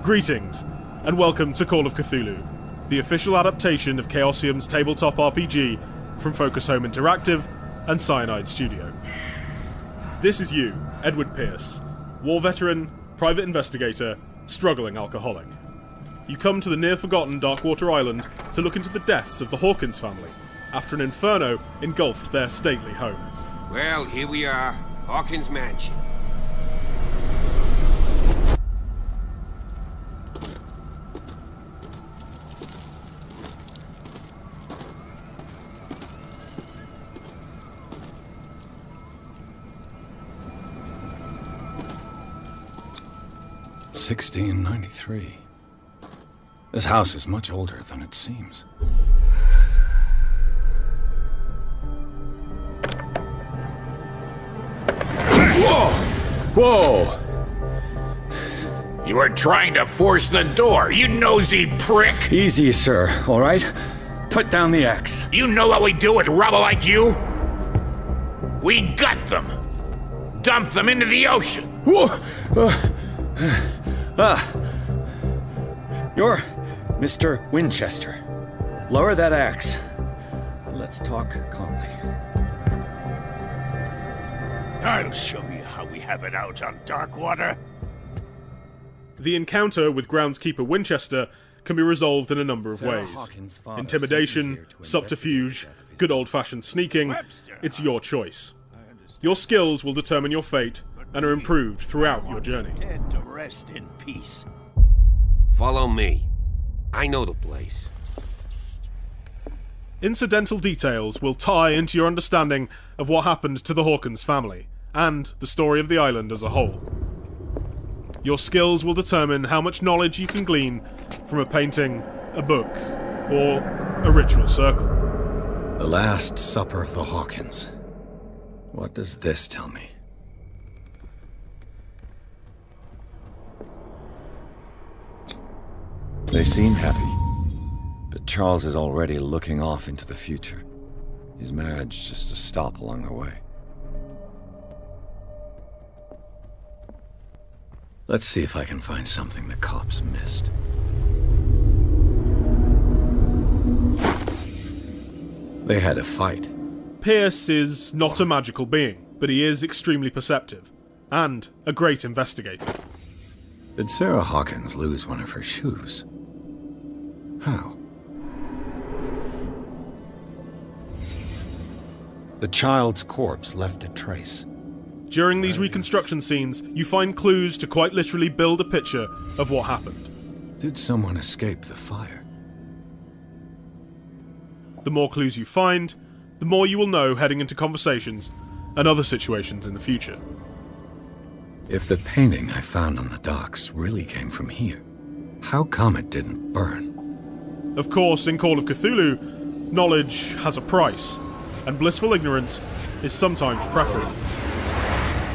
Greetings, and welcome to Call of Cthulhu, the official adaptation of Chaosium's tabletop RPG from Focus Home Interactive and Cyanide Studio. This is you, Edward Pierce, war veteran, private investigator, struggling alcoholic. You come to the near-forgotten Darkwater Island to look into the deaths of the Hawkins family after an inferno engulfed their stately home. Well, here we are, Hawkins Mansion. $1693. This house is much older than it seems. Whoa! Whoa! You were trying to force the door, you nosy prick! Easy, sir, all right? Put down the axe. You know what we do with rubble like you? We gut them! Dump them into the ocean! Whoa! You're Mr. Winchester. Lower that axe. Let's talk calmly. I'll show you how we have it out on Darkwater. The encounter with groundskeeper Winchester can be resolved in a number of ways. Intimidation, subterfuge, good old-fashioned sneaking, it's your choice. Your skills will determine your fate and are improved throughout your journey. Dead to rest in peace. Follow me. I know the place. Incidental details will tie into your understanding of what happened to the Hawkins family, and the story of the island as a whole. Your skills will determine how much knowledge you can glean from a painting, a book, or a ritual circle. The Last Supper of the Hawkins. What does this tell me? They seem happy, but Charles is already looking off into the future. His marriage just a stop along the way. Let's see if I can find something the cops missed. They had a fight. Pierce is not a magical being, but he is extremely perceptive, and a great investigator. Did Sarah Hawkins lose one of her shoes? How? The child's corpse left a trace. During these reconstruction scenes, you find clues to quite literally build a picture of what happened. Did someone escape the fire? The more clues you find, the more you will know heading into conversations and other situations in the future. If the painting I found on the docks really came from here, how come it didn't burn? Of course, in Call of Cthulhu, knowledge has a price, and blissful ignorance is sometimes preferable.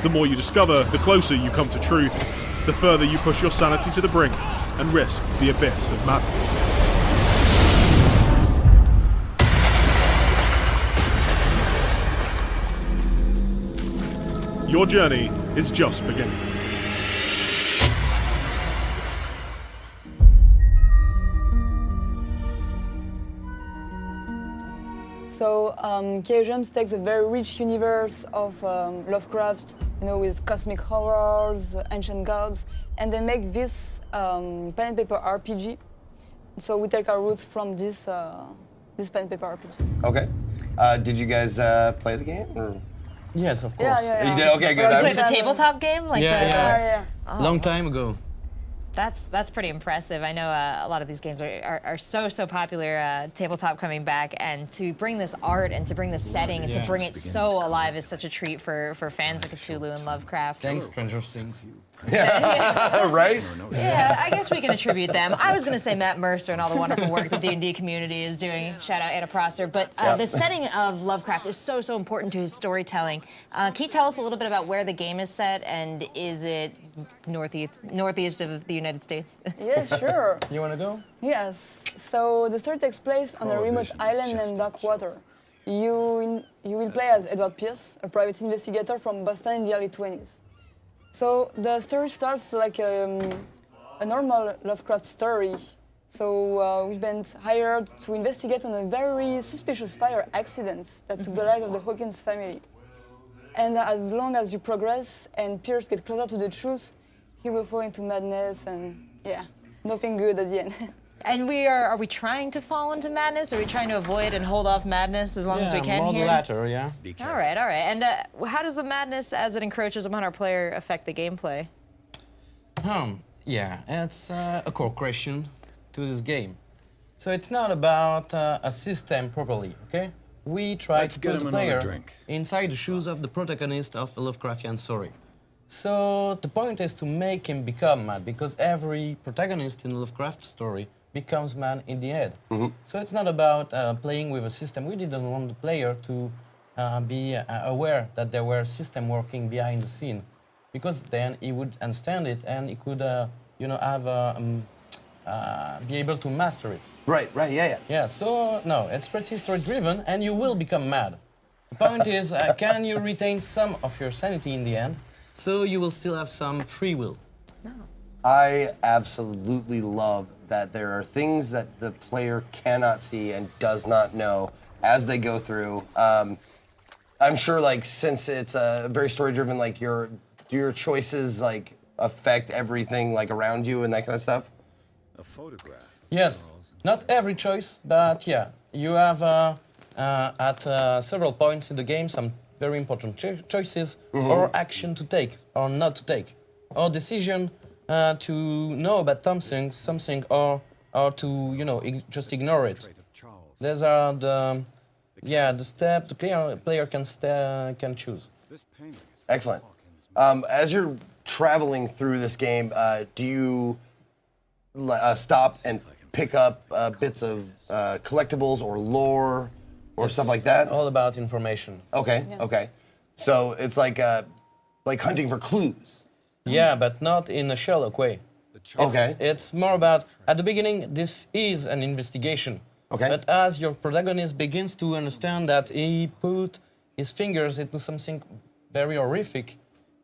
The more you discover, the closer you come to truth, the further you push your sanity to the brink and risk the abyss of madness. Your journey is just beginning. So, Chaosium takes a very rich universe of Lovecraft, with cosmic horrors, ancient gods, and they make this pen and paper RPG. So we take our roots from this pen and paper RPG. Okay. Did you guys play the game? Or? Yes, of course. You did? Okay, good. Like the tabletop game? Like yeah. Oh. Long time ago. That's pretty impressive. I know a lot of these games are so popular, tabletop coming back, and to bring this art and to bring this setting and to bring it so alive is such a treat for fans of Cthulhu and Lovecraft. Thanks, Stranger Things. Yeah, right? Yeah, I guess we can attribute them. I was going to say Matt Mercer and all the wonderful work the D&D community is doing. Shout out Anna Prosser. But the setting of Lovecraft is so important to his storytelling. Can you tell us a little bit about where the game is set, and is it northeast of the United States? Yes, sure. You want to go? Yes. So the story takes place on a remote island named Darkwater. You will play as Edward Pierce, a private investigator from Boston in the early 20s. So the story starts like a normal Lovecraft story. So we've been hired to investigate on a very suspicious fire accident that took the life of the Hawkins family. And as long as you progress and Pierce get closer to the truth, he will fall into madness and yeah, nothing good at the end. And are we trying to fall into madness? Are we trying to avoid and hold off madness as long as we can more the here? latter, yeah. All right. And how does the madness, as it encroaches upon our player, affect the gameplay? Yeah, it's a core question to this game. So it's not about a system properly, okay? We try Let's to get put him the another player drink. inside the shoes of the protagonist of a Lovecraftian story. So the point is to make him become mad, because every protagonist in a Lovecraft story becomes mad in the end. So it's not about playing with a system. We didn't want the player to be aware that there were system working behind the scene, because then he would understand it and he could, have be able to master it. Right, yeah. Yeah, so no, it's pretty story-driven, and you will become mad. The point is, can you retain some of your sanity in the end, so you will still have some free will? I absolutely love that there are things that the player cannot see and does not know as they go through. I'm sure, like, since it's very story-driven, like, do your choices, like, affect everything, like, around you and that kind of stuff? A photograph. Yes, not every choice, but yeah, you have at several points in the game some very important choices or action to take or not to take, or decision to know about something or to just ignore it. These are the step the player can choose. Excellent. As you're traveling through this game, do you stop and pick up bits of collectibles or lore or stuff like that? All about information. Okay. So it's like hunting for clues. Yeah, but not in a Sherlock way. Okay. It's more about, at the beginning, this is an investigation. Okay. But as your protagonist begins to understand that he put his fingers into something very horrific,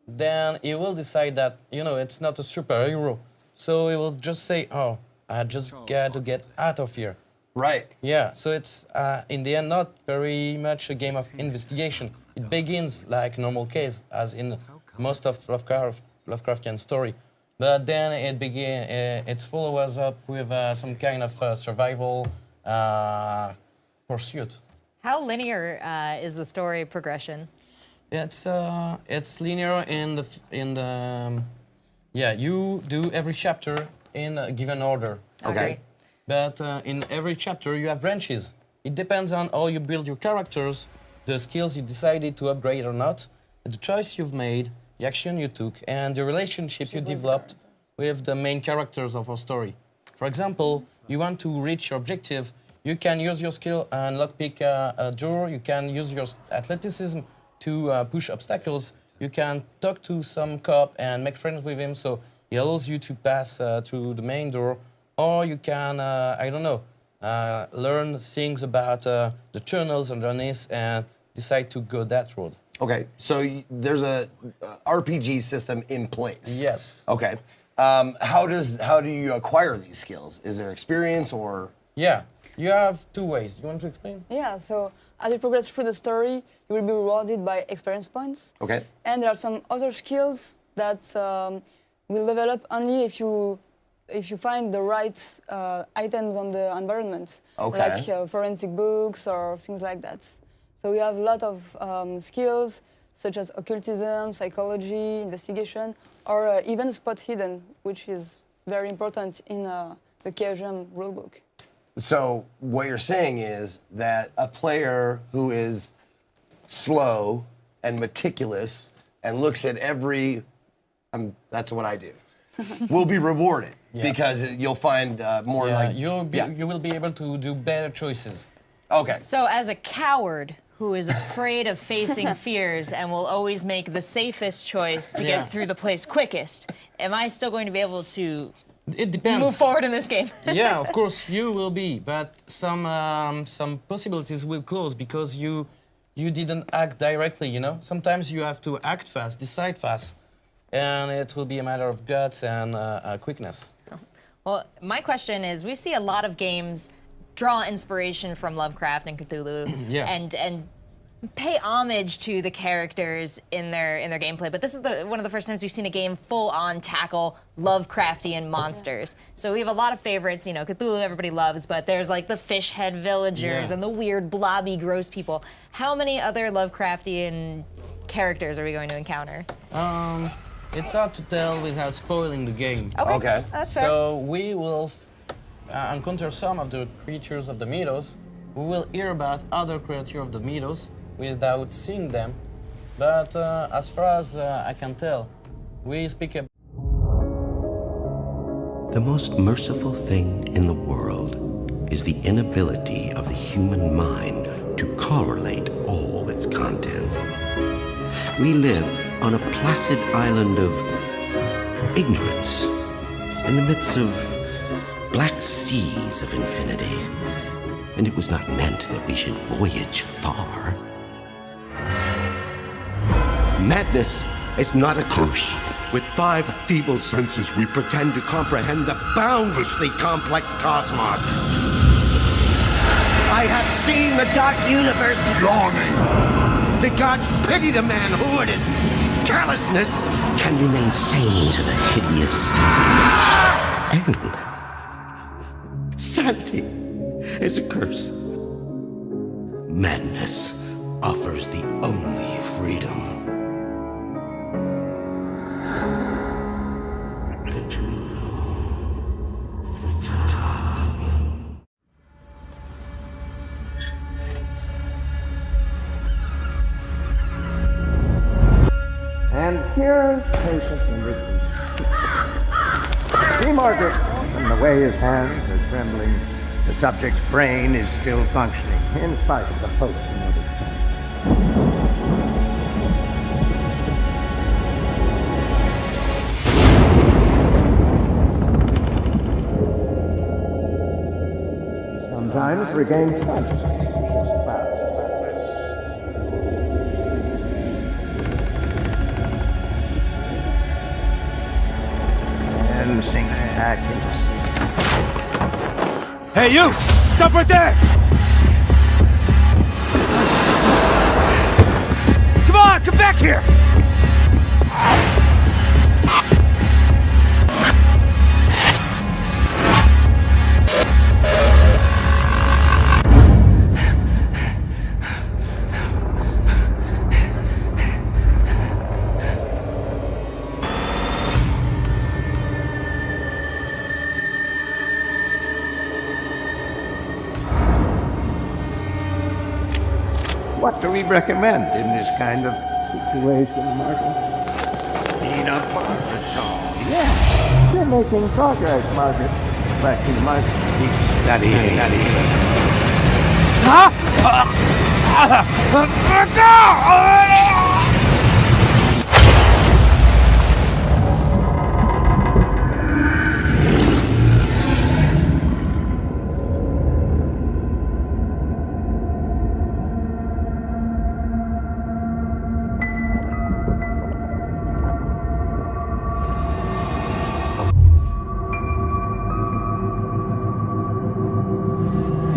then he will decide that, it's not a superhero. So he will just say, oh, I just got to get out of here. Right. Yeah, so it's, in the end, not very much a game of investigation. It begins like a normal case, as in most of Lovecraftian story. But then it follows up with some kind of survival pursuit. How linear is the story progression? It's linear you do every chapter in a given order. Okay. But in every chapter you have branches. It depends on how you build your characters, the skills you decided to upgrade or not, the choice you've made, the action you took, and the relationship you developed with the main characters of our story. For example, you want to reach your objective, you can use your skill and lockpick a door, you can use your athleticism to push obstacles, you can talk to some cop and make friends with him so he allows you to pass through the main door, or you can, learn things about the tunnels underneath and decide to go that road. Okay, so there's a RPG system in place. Yes. Okay. How do you acquire these skills? Is there experience or? Yeah, you have two ways. You want to explain? Yeah, so as you progress through the story, you will be rewarded by experience points. Okay. And there are some other skills that will develop only if you find the right items on the environment. Okay. Like forensic books or things like that. So we have a lot of skills such as occultism, psychology, investigation, or even spot hidden, which is very important in the KGM rulebook. So what you're saying is that a player who is slow and meticulous and looks at every, that's what I do, will be rewarded because you'll find more you will be able to do better choices. Okay. So as a coward who is afraid of facing fears and will always make the safest choice to get through the place quickest, am I still going to be able to It depends. move forward in this game? Yeah, of course you will be, but some possibilities will close because you didn't act directly. Sometimes you have to act fast, decide fast, and it will be a matter of guts and quickness. Well, my question is, we see a lot of games draw inspiration from Lovecraft and Cthulhu, Yeah. and pay homage to the characters in their gameplay. But this is one of the first times we've seen a game full on tackle Lovecraftian monsters. So we have a lot of favorites. You know, Cthulhu everybody loves, but there's like the fish head villagers and the weird blobby gross people. How many other Lovecraftian characters are we going to encounter? It's hard to tell without spoiling the game. Okay. That's fair. So we will encounter some of the creatures of the meadows. We will hear about other creatures of the meadows without seeing them. But as far as I can tell, we speak about... The most merciful thing in the world is the inability of the human mind to correlate all its contents. We live on a placid island of ignorance in the midst of black seas of infinity. And it was not meant that we should voyage far. Madness is not a curse. With 5 feeble senses, we pretend to comprehend the boundlessly complex cosmos. I have seen the dark universe yawning. The gods pity the man who, in his callousness, can remain sane to the hideous end. Sanity is a curse. Madness offers the only freedom. And here's patient number 3. See, Margaret, from the way his hands are trembling, the subject's brain is still functioning, in spite of the post-traumatic He sometimes regains consciousness. And sinks back into sleep. Hey, you! Stop right there! Come on, come back here! What do we recommend in this kind of situation, Margaret? Peanut butter salt. Yeah, you're making progress, Margaret. But you must keep studying.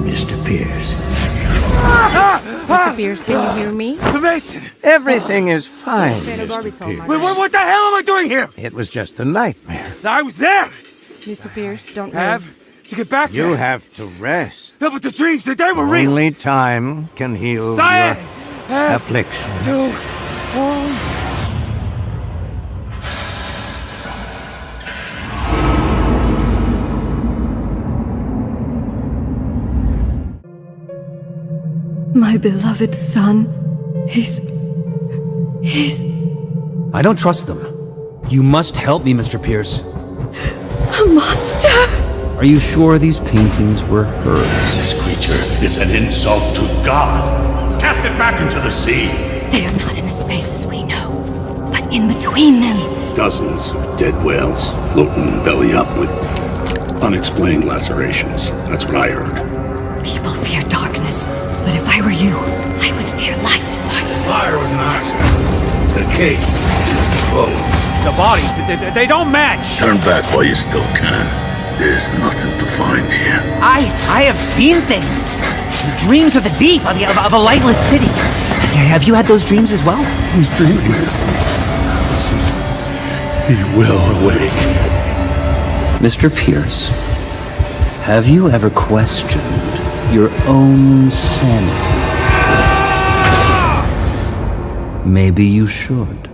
Mr. Pierce. Mr. Pierce, can you hear me? The Mason! Everything is fine, Mr. Pierce. Wait, what the hell am I doing here? It was just a nightmare. I was there! Mr. Pierce, don't Have move. to get back You there. have to rest. No, but the dreams, they were real! Only time can heal I your have affliction. to... My beloved son, he's... I don't trust them. You must help me, Mr. Pierce. a monster! Are you sure these paintings were hers? This creature is an insult to God. Cast it back into the sea. They are not in the spaces we know, but in between them. Dozens of dead whales floating belly up with unexplained lacerations. That's what I heard. People fear darkness, but if I were you, I would fear light. Fire was an accident. The case is closed. The bodies, they don't match. Turn back while you still can. There's nothing to find here. I have seen things. Dreams of the deep, of a lightless city. Have you had those dreams as well? He's dreaming. He will awake. Mr. Pierce, have you ever questioned your own sanity? Maybe you should.